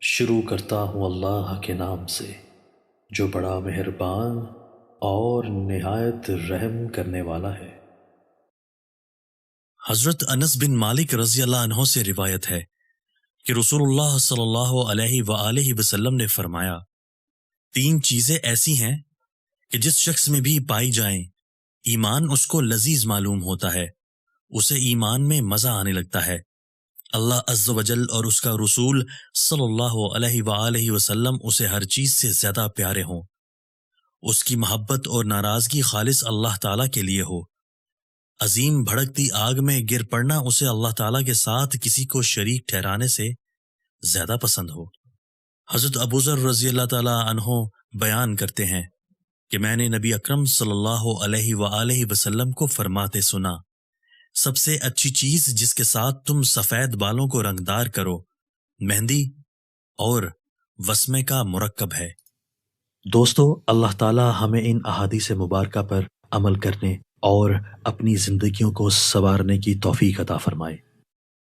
شروع کرتا ہوں اللہ کے نام سے جو بڑا مہربان اور نہایت رحم کرنے والا ہے۔ حضرت انس بن مالک رضی اللہ عنہ سے روایت ہے کہ رسول اللہ صلی اللہ علیہ وآلہ وسلم نے فرمایا، 3 چیزیں ایسی ہیں کہ جس شخص میں بھی پائی جائیں ایمان اس کو لذیذ معلوم ہوتا ہے، اسے ایمان میں مزہ آنے لگتا ہے، اللہ عز و جل اور اس کا رسول صلی اللہ علیہ وآلہ وسلم اسے ہر چیز سے زیادہ پیارے ہوں، اس کی محبت اور ناراضگی خالص اللہ تعالیٰ کے لیے ہو، عظیم بھڑکتی آگ میں گر پڑنا اسے اللہ تعالیٰ کے ساتھ کسی کو شریک ٹھہرانے سے زیادہ پسند ہو۔ حضرت ابو ذر رضی اللہ تعالیٰ عنہ بیان کرتے ہیں کہ میں نے نبی اکرم صلی اللہ علیہ وآلہ وسلم کو فرماتے سنا، سب سے اچھی چیز جس کے ساتھ تم سفید بالوں کو رنگدار کرو مہندی اور وسمے کا مرکب ہے۔ دوستو، اللہ تعالی ہمیں ان احادیث مبارکہ پر عمل کرنے اور اپنی زندگیوں کو سنوارنے کی توفیق عطا فرمائے۔